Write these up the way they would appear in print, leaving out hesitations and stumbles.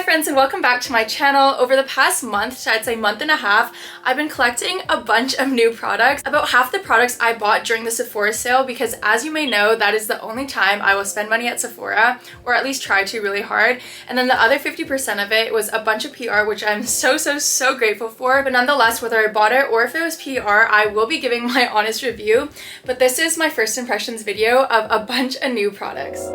friends, and welcome back to my channel. Over the past month, I'd say month and a half, I've been collecting a bunch of new products. About half the products I bought during the Sephora sale because, as you may know, that is the only time I will spend money at Sephora, or at least try to really hard. And then the other 50% of it was a bunch of PR, which I'm so grateful for. But nonetheless, whether I bought it or if it was PR, I will be giving my honest review. But this is my first impressions video of a bunch of new products.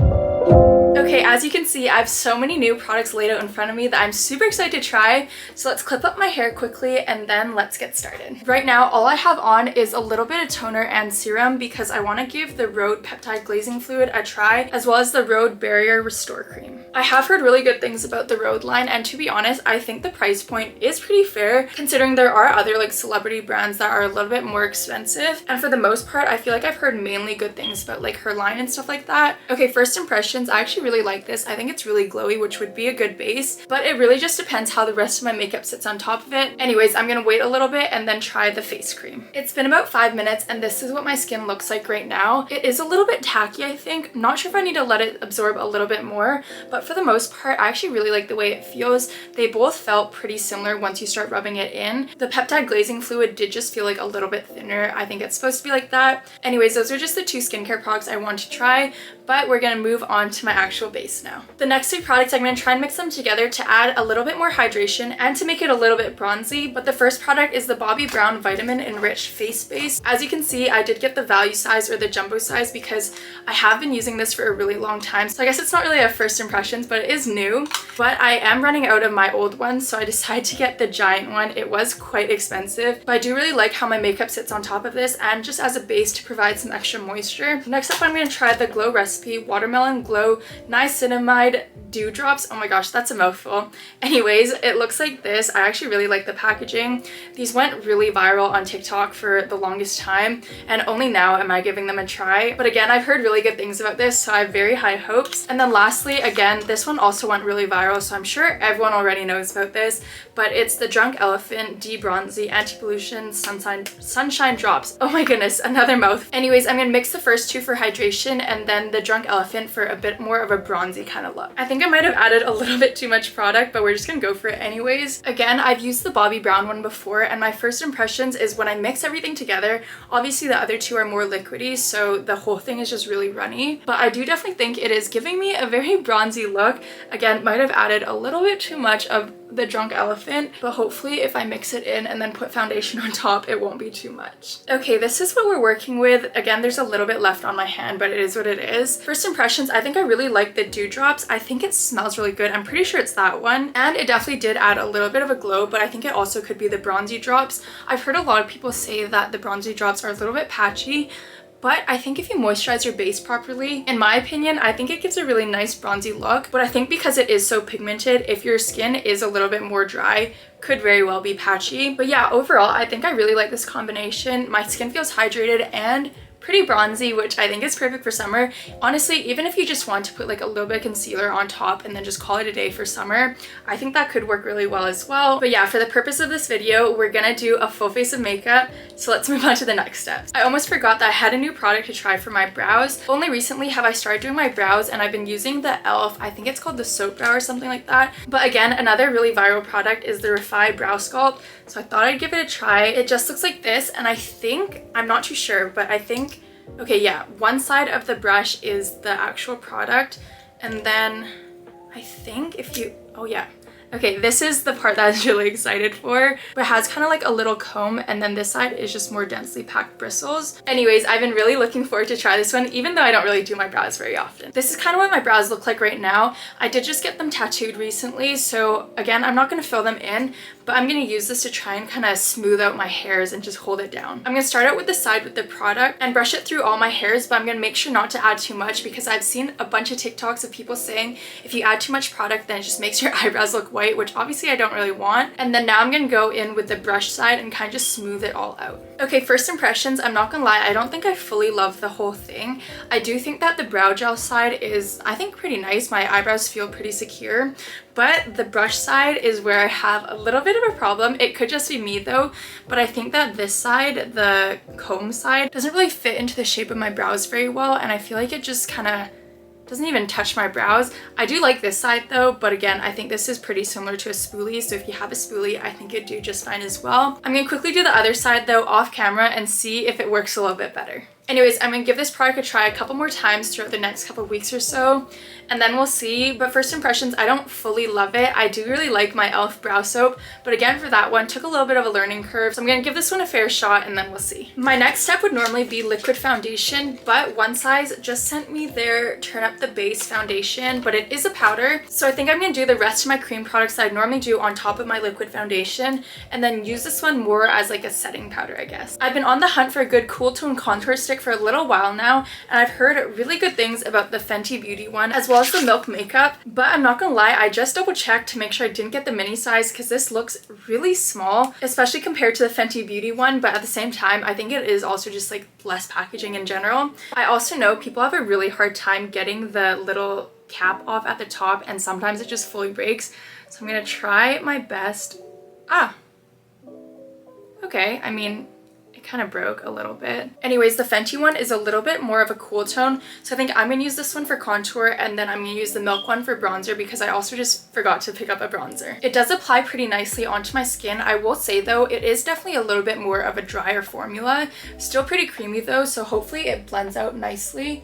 Okay, as you can see, I have so many new products laid out in front of me that I'm super excited to try. So let's clip up my hair quickly and then let's get started. Right now, all I have on is a little bit of toner and serum because I want to give the Rhode Peptide Glazing Fluid a try, as well as the Rhode Barrier Restore Cream. I have heard really good things about the Rhode line, and to be honest, I think the price point is pretty fair considering there are other like celebrity brands that are a little bit more expensive. And for the most part, I feel like I've heard mainly good things about like her line and stuff like that. Okay, first impressions, I actually really like this. I think it's really glowy, which would be a good base, but it really just depends how the rest of my makeup sits on top of it. Anyways, I'm gonna wait a little bit and then try the face cream. It's been about 5 minutes and this is what my skin looks like right now. It is a little bit tacky, I think. I'm not sure if I need to let it absorb a little bit more, but for the most part, I actually really like the way it feels. They both felt pretty similar once you start rubbing it in. The Peptide Glazing Fluid did just feel like a little bit thinner. I think it's supposed to be like that. Anyways, those are just the two skincare products I want to try, but we're gonna move on to my actual base now. The next three products, I'm gonna try and mix them together to add a little bit more hydration and to make it a little bit bronzy. But the first product is the Bobbi Brown Vitamin Enriched Face Base. As you can see, I did get the value size or the jumbo size because I have been using this for a really long time. So I guess it's not really a first impressions, but it is new. But I am running out of my old one, so I decided to get the giant one. It was quite expensive, but I do really like how my makeup sits on top of this and just as a base to provide some extra moisture. Next up, I'm gonna try the Glow Recipe Watermelon Glow Niacinamide Dewdrops. Oh my gosh, that's a mouthful. Anyways, it looks like this. I actually really like the packaging. These went really viral on TikTok for the longest time, and only now am I giving them a try. But again, I've heard really good things about this, so I have very high hopes. And then lastly, again, this one also went really viral, so I'm sure everyone already knows about this, but it's the Drunk Elephant De-Bronzy Anti-Pollution Sunshine Drops. Oh my goodness, another mouth. Anyways, I'm gonna mix the first two for hydration and then the Drunk Elephant for a bit more of a bronzy kind of look. I think I might have added a little bit too much product, but we're just gonna go for it anyways. Again, I've used the Bobbi Brown one before, and my first impressions is when I mix everything together, obviously the other two are more liquidy, so the whole thing is just really runny, but I do definitely think it is giving me a very bronzy look. Again, might have added a little bit too much of the Drunk Elephant, but hopefully if I mix it in and then put foundation on top, it won't be too much. Okay, this is what we're working with. Again, there's a little bit left on my hand, but it is what it is. First impressions, I think I really like the Dewdrops. I think it smells really good. I'm pretty sure it's that one, and it definitely did add a little bit of a glow, but I think it also could be the Bronzy Drops. I've heard a lot of people say that the Bronzy Drops are a little bit patchy, but I think if you moisturize your base properly, in my opinion, I think it gives a really nice bronzy look. But I think because it is so pigmented, if your skin is a little bit more dry, could very well be patchy. But yeah, overall, I think I really like this combination. My skin feels hydrated and pretty bronzy, which I think is perfect for summer. Honestly, even if you just want to put like a little bit of concealer on top and then just call it a day for summer, I think that could work really well as well. But yeah, for the purpose of this video, we're gonna do a full face of makeup. So let's move on to the next steps. I almost forgot that I had a new product to try for my brows. Only recently have I started doing my brows, and I've been using the e.l.f. I think it's called the Soap Brow or something like that. But again, another really viral product is the Refi Brow Sculpt. So I thought I'd give it a try. It just looks like this, and I think, I'm not too sure, but I think, okay, yeah, one side of the brush is the actual product, and then I think if you, oh yeah, okay, this is the part that I was really excited for, but it has kind of like a little comb, and then this side is just more densely packed bristles. Anyways, I've been really looking forward to try this one, even though I don't really do my brows very often. This is kind of what my brows look like right now. I did just get them tattooed recently, so again, I'm not going to fill them in, but I'm going to use this to try and kind of smooth out my hairs and just hold it down. I'm going to start out with the side with the product and brush it through all my hairs, but I'm going to make sure not to add too much because I've seen a bunch of TikToks of people saying if you add too much product, then it just makes your eyebrows look white, which obviously I don't really want. And then now I'm going to go in with the brush side and kind of just smooth it all out. Okay, first impressions, I'm not gonna lie, I don't think I fully love the whole thing. I do think that the brow gel side is, I think, pretty nice. My eyebrows feel pretty secure, but the brush side is where I have a little bit of a problem. It could just be me though, but I think that this side, the comb side, doesn't really fit into the shape of my brows very well, and I feel like it just kind of doesn't even touch my brows. I do like this side though, but again, I think this is pretty similar to a spoolie, so if you have a spoolie, I think it'd do just fine as well. I'm gonna quickly do the other side though off camera and see if it works a little bit better. Anyways, I'm gonna give this product a try a couple more times throughout the next couple of weeks or so, and then we'll see. But first impressions, I don't fully love it. I do really like my e.l.f. brow soap, but again, for that one, took a little bit of a learning curve, so I'm gonna give this one a fair shot and then we'll see. My next step would normally be liquid foundation, but One Size just sent me their Turn Up the Base foundation, but it is a powder, so I think I'm gonna do the rest of my cream products that I normally do on top of my liquid foundation, and then use this one more as like a setting powder, I guess. I've been on the hunt for a good cool tone contour stick for a little while now, and I've heard really good things about the Fenty Beauty one as well as the Milk Makeup, but I'm not gonna lie, I just double checked to make sure I didn't get the mini size because this looks really small, especially compared to the Fenty Beauty one, but at the same time, I think it is also just like less packaging in general. I also know people have a really hard time getting the little cap off at the top, and sometimes it just fully breaks, so I'm gonna try my best. Okay, I mean, kind of broke a little bit. Anyways, the Fenty one is a little bit more of a cool tone, so I think I'm gonna use this one for contour, and then I'm gonna use the Milk one for bronzer because I also just forgot to pick up a bronzer. It does apply pretty nicely onto my skin. I will say though, it is definitely a little bit more of a drier formula. Still pretty creamy though, so hopefully it blends out nicely.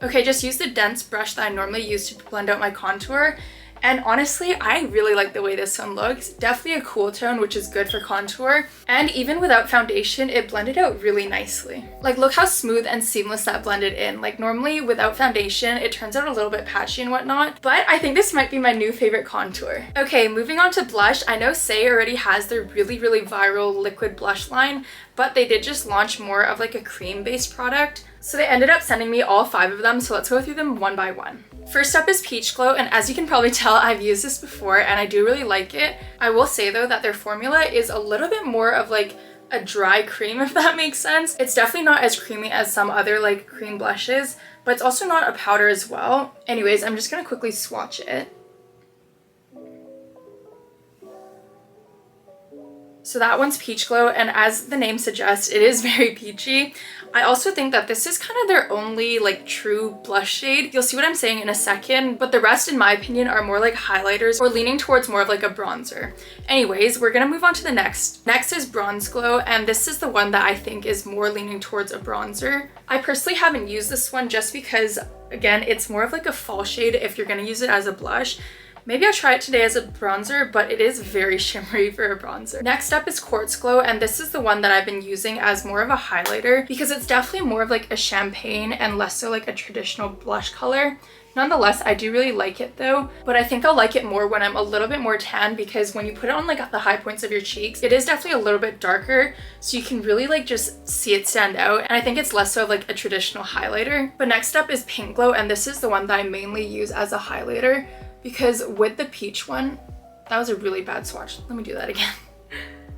Okay, just use the dense brush that I normally use to blend out my contour. And honestly, I really like the way this one looks. Definitely a cool tone, which is good for contour. And even without foundation, it blended out really nicely. Like, look how smooth and seamless that blended in. Like, normally without foundation, it turns out a little bit patchy and whatnot. But I think this might be my new favorite contour. Okay, moving on to blush. I know Say already has their really viral liquid blush line, but they did just launch more of like a cream-based product. So they ended up sending me all 5 of them, so let's go through them one by one. First up is Peach Glow, and as you can probably tell, I've used this before and I do really like it. I will say though that their formula is a little bit more of like a dry cream, if that makes sense. It's definitely not as creamy as some other like cream blushes, but it's also not a powder as well. Anyways, I'm just gonna quickly swatch it. So that one's Peach Glow, and as the name suggests, it is very peachy. I also think that this is kind of their only like true blush shade. You'll see what I'm saying in a second, but the rest in my opinion are more like highlighters or leaning towards more of like a bronzer. Anyways, we're gonna move on to the next. Next is Bronze Glow, and this is the one that I think is more leaning towards a bronzer. I personally haven't used this one just because, again, it's more of like a fall shade if you're gonna use it as a blush. Maybe I'll try it today as a bronzer, but it is very shimmery for a bronzer. Next up is Quartz Glow, and this is the one that I've been using as more of a highlighter because it's definitely more of like a champagne and less so like a traditional blush color. Nonetheless, I do really like it though, but I think I'll like it more when I'm a little bit more tan because when you put it on like at the high points of your cheeks, it is definitely a little bit darker, so you can really like just see it stand out, and I think it's less so of like a traditional highlighter. But next up is Pink Glow, and this is the one that I mainly use as a highlighter because with the peach one, that was a really bad swatch. Let me do that again.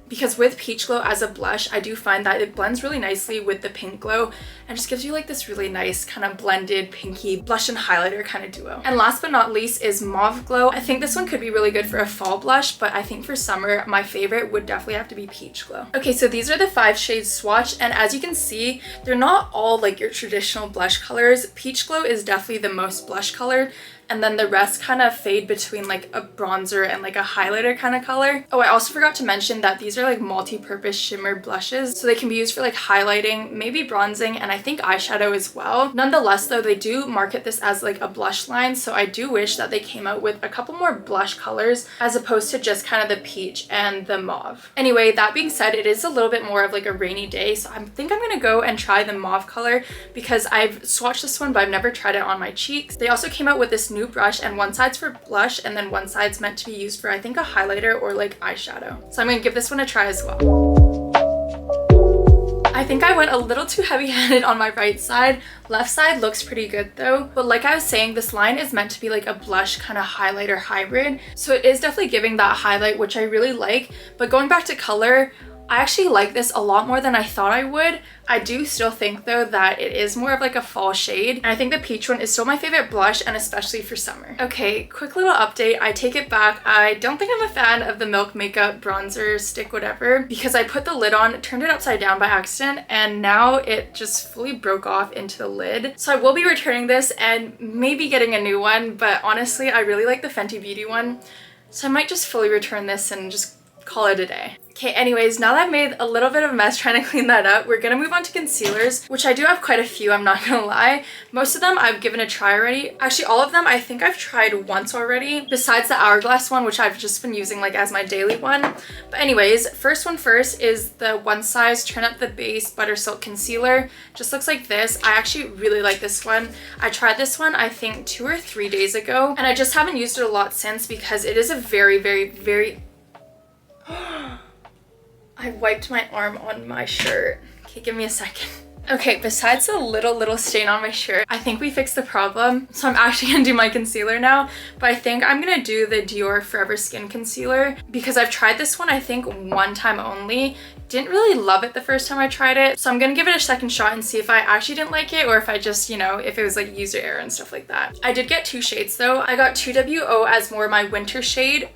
Because with Peach Glow as a blush, I do find that it blends really nicely with the Pink Glow and just gives you like this really nice kind of blended pinky blush and highlighter kind of duo. And last but not least is Mauve Glow. I think this one could be really good for a fall blush, but I think for summer, my favorite would definitely have to be Peach Glow. Okay, so these are the 5 shades swatched, and as you can see, they're not all like your traditional blush colors. Peach Glow is definitely the most blush color, and then the rest kind of fade between like a bronzer and like a highlighter kind of color. Oh, I also forgot to mention that these are like multi-purpose shimmer blushes, so they can be used for like highlighting, maybe bronzing, and I think eyeshadow as well. Nonetheless though, they do market this as like a blush line, so I do wish that they came out with a couple more blush colors as opposed to just kind of the peach and the mauve. Anyway, that being said, it is a little bit more of like a rainy day, so I think I'm gonna go and try the mauve color because I've swatched this one but I've never tried it on my cheeks. They also came out with this new brush, and one side's for blush and then one side's meant to be used for I think a highlighter or like eyeshadow. So I'm gonna give this one a try as well. I think I went a little too heavy-handed on my right side. Left side looks pretty good though, but like I was saying, this line is meant to be like a blush kind of highlighter hybrid, so it is definitely giving that highlight, which I really like. But going back to color, I actually like this a lot more than I thought I would. I do still think though that it is more of like a fall shade, and I think the peach one is still my favorite blush, and especially for summer. Okay, quick little update. I take it back. I don't think I'm a fan of the Milk Makeup bronzer stick whatever, because I put the lid on, turned it upside down by accident, and now it just fully broke off into the lid. So I will be returning this and maybe getting a new one, but honestly I really like the Fenty Beauty one, so I might just fully return this and just call it a day. Okay, anyways, now that I've made a little bit of a mess trying to clean that up, we're gonna move on to concealers, which I do have quite a few, I'm not gonna lie. Most of them I've given a try already. Actually, all of them I think I've tried once already, besides the Hourglass one, which I've just been using like as my daily one. But anyways, first one first is the One Size Turn Up the Base Butter Silk Concealer. Just looks like this. I actually really like this one. I tried this one I think 2 or 3 days ago, and I just haven't used it a lot since because it is a very I wiped my arm on my shirt. Okay, give me a second. Okay, besides the little stain on my shirt, I think we fixed the problem. So I'm actually gonna do my concealer now, but I think I'm gonna do the Dior Forever Skin Concealer because I've tried this one I think one time only. Didn't really love it the first time I tried it, so I'm gonna give it a second shot and see if I actually didn't like it or if I just, you know, if it was like user error and stuff like that. I did get 2 shades though. I got 2WO as more my winter shade,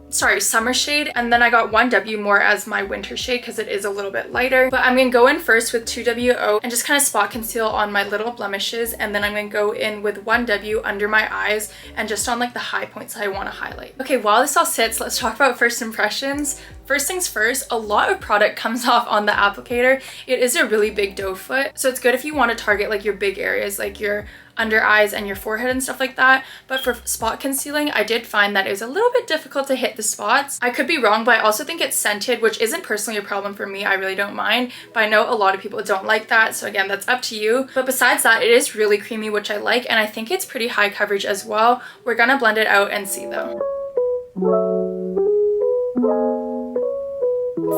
sorry, summer shade, and then I got 1W more as my winter shade because it is a little bit lighter. But I'm gonna go in first with 2WO and just kind of spot conceal on my little blemishes, and then I'm gonna go in with 1W under my eyes and just on like the high points that I want to highlight. Okay, while this all sits, let's talk about first impressions. First things first, a lot of product comes off on the applicator. It is a really big doe foot, so it's good if you want to target like your big areas like your under eyes and your forehead and stuff like that. But for spot concealing, I did find that it was a little bit difficult to hit the spots. I could be wrong, but I also think it's scented, which isn't personally a problem for me. I really don't mind, but I know a lot of people don't like that. So again, that's up to you. But besides that, it is really creamy, which I like, and I think it's pretty high coverage as well. We're gonna blend it out and see though.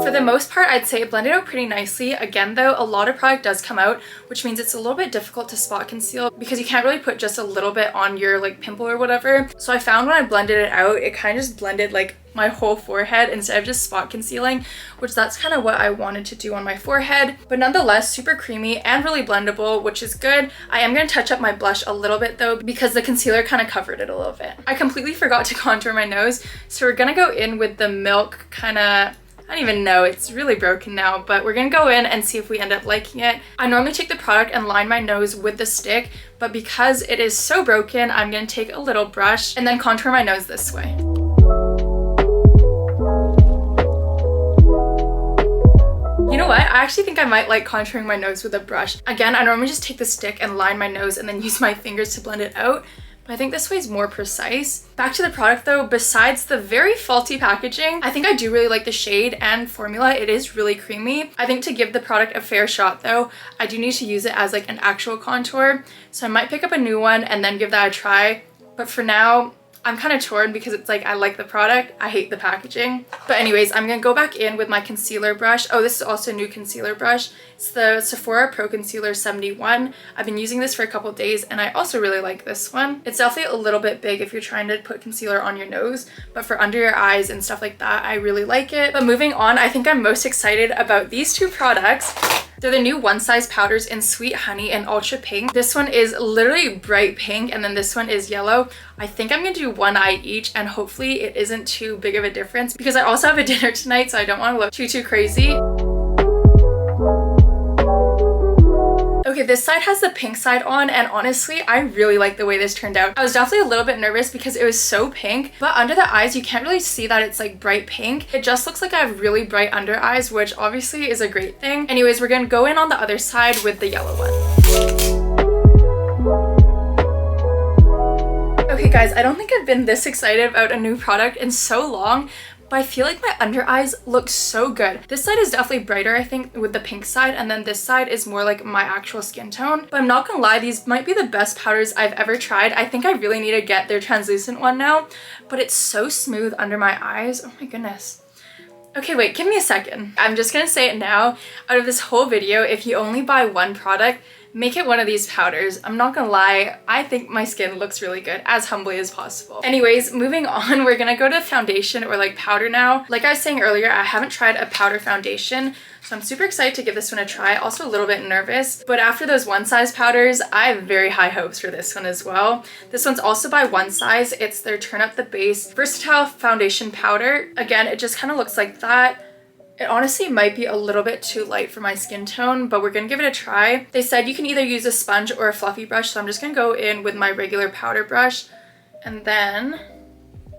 For the most part, I'd say it blended out pretty nicely. Again though, a lot of product does come out, which means it's a little bit difficult to spot conceal because you can't really put just a little bit on your like pimple or whatever. So I found when I blended it out, it kind of just blended like my whole forehead instead of just spot concealing, which that's kind of what I wanted to do on my forehead. But nonetheless, super creamy and really blendable, which is good. I am going to touch up my blush a little bit though because the concealer kind of covered it a little bit. I completely forgot to contour my nose, so we're going to go in with the Milk kind of, I don't even know, it's really broken now, but we're gonna go in and see if we end up liking it. I normally take the product and line my nose with the stick, but because it is so broken, I'm gonna take a little brush and then contour my nose this way. You know what? I actually think I might like contouring my nose with a brush. Again, I normally just take the stick and line my nose and then use my fingers to blend it out. I think this way is more precise. Back to the product though, besides the very faulty packaging, I think I do really like the shade and formula. It is really creamy. I think to give the product a fair shot though, I do need to use it as like an actual contour. So I might pick up a new one and then give that a try. But for now, I'm kind of torn because it's like I like the product, I hate the packaging. But anyways, I'm gonna go back in with my concealer brush. Oh, this is also a new concealer brush. It's the Sephora Pro Concealer 71. I've been using this for a couple days and I also really like this one. It's definitely a little bit big if you're trying to put concealer on your nose, but for under your eyes and stuff like that, I really like it. But moving on, I think I'm most excited about these 2 products. They're the new One Size powders in Sweet Honey and Ultra Pink. This one is literally bright pink and then this one is yellow. I think I'm gonna do one eye each and hopefully it isn't too big of a difference because I also have a dinner tonight, so I don't want to look too crazy. Okay, this side has the pink side on and honestly, I really like the way this turned out. I was definitely a little bit nervous because it was so pink, but under the eyes, you can't really see that it's like bright pink. It just looks like I have really bright under eyes, which obviously is a great thing. Anyways, we're gonna go in on the other side with the yellow one. Okay guys, I don't think I've been this excited about a new product in so long, but I feel like my under eyes look so good. This side is definitely brighter, I think, with the pink side, and then this side is more like my actual skin tone. But I'm not gonna lie, these might be the best powders I've ever tried. I think I really need to get their translucent one now, but it's so smooth under my eyes. Oh my goodness. Okay, wait, give me a second. I'm just gonna say it now. Out of this whole video, if you only buy one product, make it one of these powders. I'm not gonna lie, I think my skin looks really good, as humbly as possible. Anyways, moving on, we're gonna go to foundation or like powder now. Like I was saying earlier, I haven't tried a powder foundation, so I'm super excited to give this one a try. Also a little bit nervous, but after those One Size powders, I have very high hopes for this one as well. This one's also by One Size. It's their Turn Up the Base Versatile Foundation Powder. Again, it just kind of looks like that. It honestly might be a little bit too light for my skin tone, but we're gonna give it a try. They said you can either use a sponge or a fluffy brush, so I'm just gonna go in with my regular powder brush and then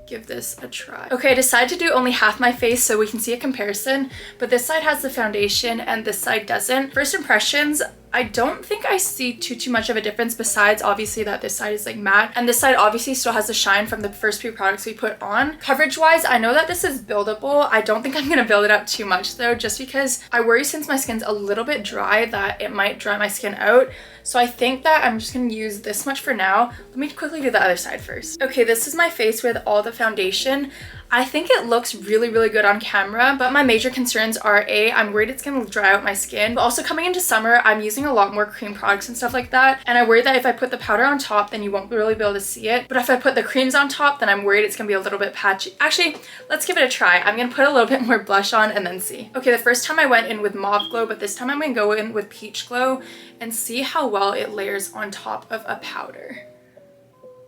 give this a try. Okay, I decided to do only half my face so we can see a comparison, but this side has the foundation and this side doesn't. First impressions, I don't think I see too much of a difference, besides obviously that this side is like matte and this side obviously still has the shine from the first few products we put on. Coverage wise, I know that this is buildable. I don't think I'm gonna build it up too much though, just because I worry since my skin's a little bit dry that it might dry my skin out. So I think that I'm just gonna use this much for now. Let me quickly do the other side first. Okay, this is my face with all the foundation. I think it looks really good on camera, but my major concerns are A, I'm worried it's gonna dry out my skin, but also coming into summer, I'm using a lot more cream products and stuff like that, and I worry that if I put the powder on top, then you won't really be able to see it, but if I put the creams on top, then I'm worried it's gonna be a little bit patchy. Actually, let's give it a try. I'm gonna put a little bit more blush on and then see. Okay, the first time I went in with Mauve Glow, but this time I'm gonna go in with Peach Glow and see how well it layers on top of a powder.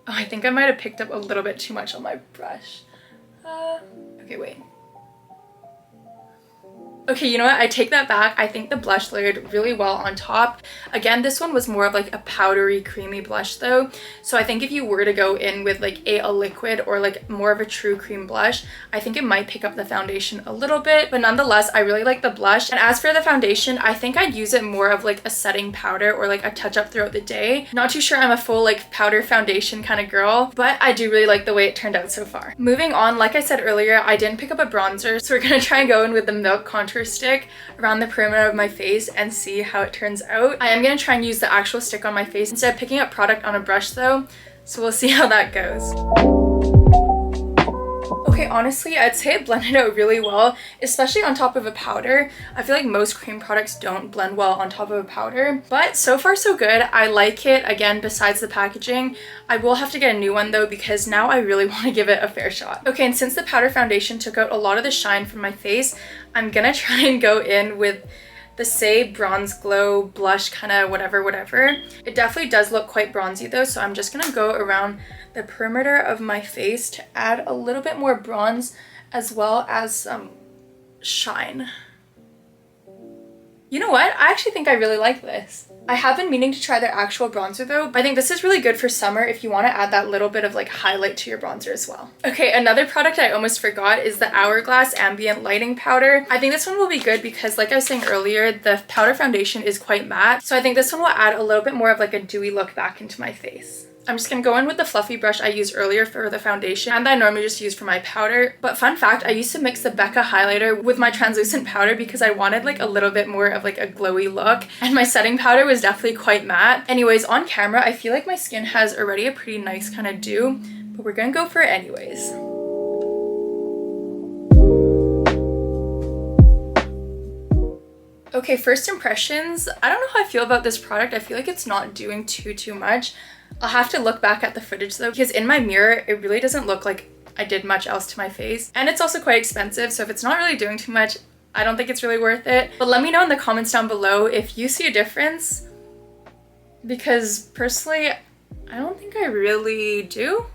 Oh, I think I might have picked up a little bit too much on my brush. Okay, wait. Okay, you know what? I take that back. I think the blush layered really well on top. Again, this one was more of like a powdery, creamy blush though. So I think if you were to go in with like a liquid or like more of a true cream blush, I think it might pick up the foundation a little bit. But nonetheless, I really like the blush. And as for the foundation, I think I'd use it more of like a setting powder or like a touch up throughout the day. Not too sure I'm a full like powder foundation kind of girl, but I do really like the way it turned out so far. Moving on, like I said earlier, I didn't pick up a bronzer. So we're gonna try and go in with the Milk Contour stick around the perimeter of my face and see how it turns out. I am going to try and use the actual stick on my face instead of picking up product on a brush though, so we'll see how that goes. Okay, honestly, I'd say it blended out really well, especially on top of a powder. I feel like most cream products don't blend well on top of a powder, but so far so good. I like it. Again, besides the packaging, I will have to get a new one though, because now I really want to give it a fair shot. Okay, and since the powder foundation took out a lot of the shine from my face, I'm gonna try and go in with the Say Bronze Glow blush, kind of whatever. It definitely does look quite bronzy though, so I'm just gonna go around the perimeter of my face to add a little bit more bronze as well as some shine. You know what? I actually think I really like this. I have been meaning to try their actual bronzer though. I think this is really good for summer if you want to add that little bit of like highlight to your bronzer as well. Okay, another product I almost forgot is the Hourglass Ambient Lighting Powder. I think this one will be good because, like I was saying earlier, the powder foundation is quite matte. So I think this one will add a little bit more of like a dewy look back into my face. I'm just gonna go in with the fluffy brush I used earlier for the foundation and that I normally just use for my powder. But fun fact, I used to mix the Becca highlighter with my translucent powder because I wanted like a little bit more of like a glowy look, and my setting powder was definitely quite matte. Anyways, on camera, I feel like my skin has already a pretty nice kind of dew, but we're gonna go for it anyways. Okay, first impressions. I don't know how I feel about this product. I feel like it's not doing too much. I'll have to look back at the footage though, because in my mirror, it really doesn't look like I did much else to my face. And it's also quite expensive, so if it's not really doing too much, I don't think it's really worth it. But let me know in the comments down below if you see a difference, because personally, I don't think I really do.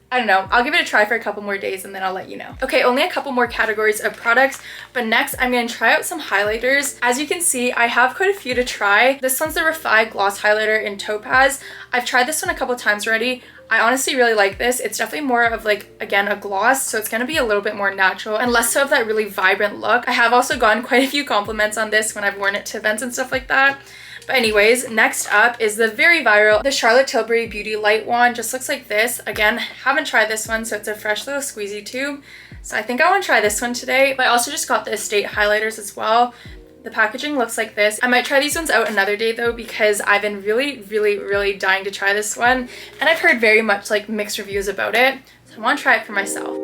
I don't know, I'll give it a try for a couple more days and then I'll let you know. Okay, only a couple more categories of products, but next I'm gonna try out some highlighters. As you can see, I have quite a few to try. This one's the Refi Gloss Highlighter in Topaz. I've tried this one a couple times already. I honestly really like this. It's definitely more of like, again, a gloss, so it's gonna be a little bit more natural and less so of that really vibrant look. I have also gotten quite a few compliments on this when I've worn it to events and stuff like that. But anyways, next up is the very viral, the Charlotte Tilbury Beauty Light Wand. Just looks like this. Again, haven't tried this one, so it's a fresh little squeezy tube. So I think I want to try this one today. But I also just got the Estate highlighters as well. The packaging looks like this. I might try these ones out another day though, because I've been really dying to try this one. And I've heard very much like mixed reviews about it. So I want to try it for myself.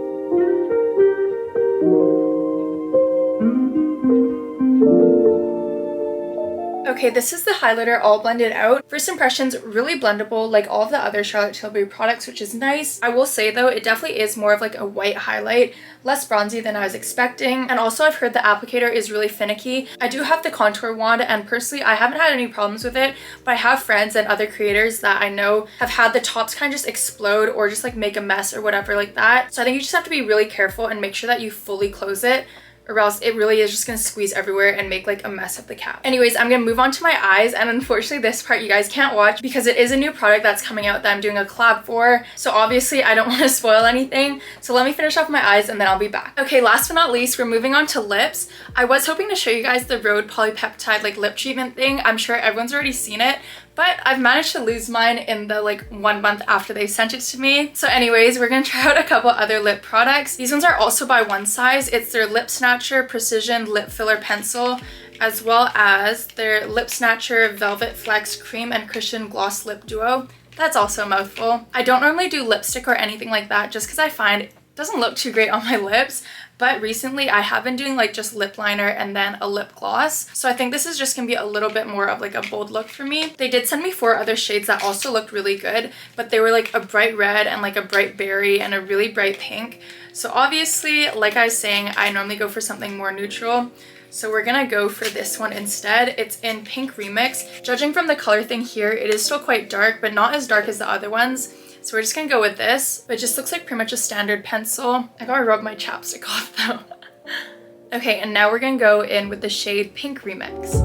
Okay, this is the highlighter all blended out. First impressions, really blendable like all of the other Charlotte Tilbury products, which is nice. I will say though, it definitely is more of like a white highlight, less bronzy than I was expecting. And also I've heard the applicator is really finicky. I do have the contour wand and personally I haven't had any problems with it, but I have friends and other creators that I know have had the tops kind of just explode or just like make a mess or whatever like that. So I think you just have to be really careful and make sure that you fully close it, or else it really is just gonna squeeze everywhere and make like a mess of the cap. Anyways, I'm gonna move on to my eyes, and unfortunately this part you guys can't watch because it is a new product that's coming out that I'm doing a collab for, so obviously I don't want to spoil anything. So let me finish off my eyes and then I'll be back. Okay, last but not least, we're moving on to lips. I was hoping to show you guys the Rhode polypeptide like lip treatment thing. I'm sure everyone's already seen it, but I've managed to lose mine in the like 1 month after they sent it to me. So anyways, we're gonna try out a couple other lip products. These ones are also by One Size. It's their Lip Snatcher Precision Lip Filler Pencil, as well as their Lip Snatcher Velvet Flex Cream and Cushion Gloss Lip Duo. That's also a mouthful. I don't normally do lipstick or anything like that just because I find it doesn't look too great on my lips, but recently I have been doing like just lip liner and then a lip gloss. So I think this is just gonna be a little bit more of like a bold look for me. They did send me 4 other shades that also looked really good, but they were like a bright red and like a bright berry and a really bright pink. So obviously, like I was saying, I normally go for something more neutral. So we're gonna go for this one instead. It's in Pink Remix. Judging from the color thing here, it is still quite dark, but not as dark as the other ones. So we're just gonna go with this. It just looks like pretty much a standard pencil. I gotta rub my chapstick off though. Okay, and now we're gonna go in with the shade Pink Remix.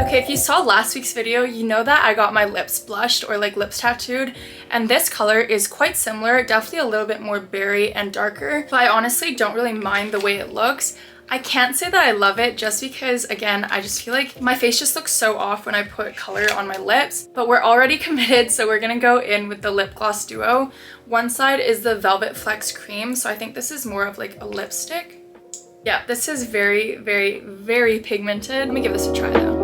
Okay, if you saw last week's video, you know that I got my lips blushed or like lips tattooed, and this color is quite similar, definitely a little bit more berry and darker, but I honestly don't really mind the way it looks. I can't say that I love it just because, again, I just feel like my face just looks so off when I put color on my lips, but we're already committed, so we're gonna go in with the lip gloss duo. One side is the Velvet Flex Cream, so I think this is more of like a lipstick. Yeah, this is very, very, very pigmented. Let me give this a try though.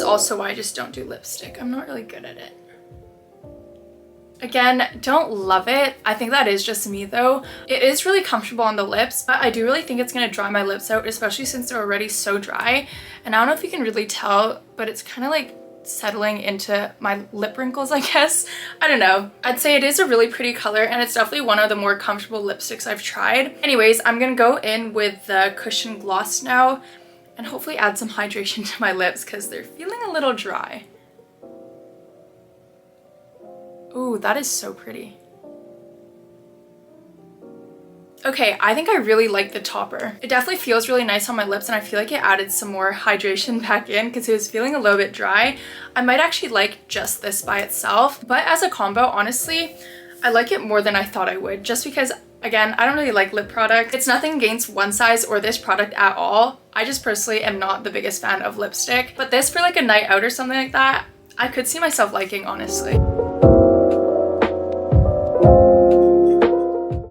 Also why I just don't do lipstick. I'm not really good at it. Again, don't love it. I think that is just me though. It is really comfortable on the lips, but I do really think it's gonna dry my lips out, especially since they're already so dry. And I don't know if you can really tell, but it's kind of like settling into my lip wrinkles, I guess. I don't know. I'd say it is a really pretty color and it's definitely one of the more comfortable lipsticks I've tried. Anyways, I'm gonna go in with the Cushion Gloss now and hopefully add some hydration to my lips because they're feeling a little dry. Ooh, that is so pretty. Okay, I think I really like the topper. It definitely feels really nice on my lips and I feel like it added some more hydration back in because it was feeling a little bit dry. I might actually like just this by itself, but as a combo, honestly, I like it more than I thought I would, just because, again, I don't really like lip products. It's nothing against One Size or this product at all. I just personally am not the biggest fan of lipstick, but this for like a night out or something like that, I could see myself liking, honestly.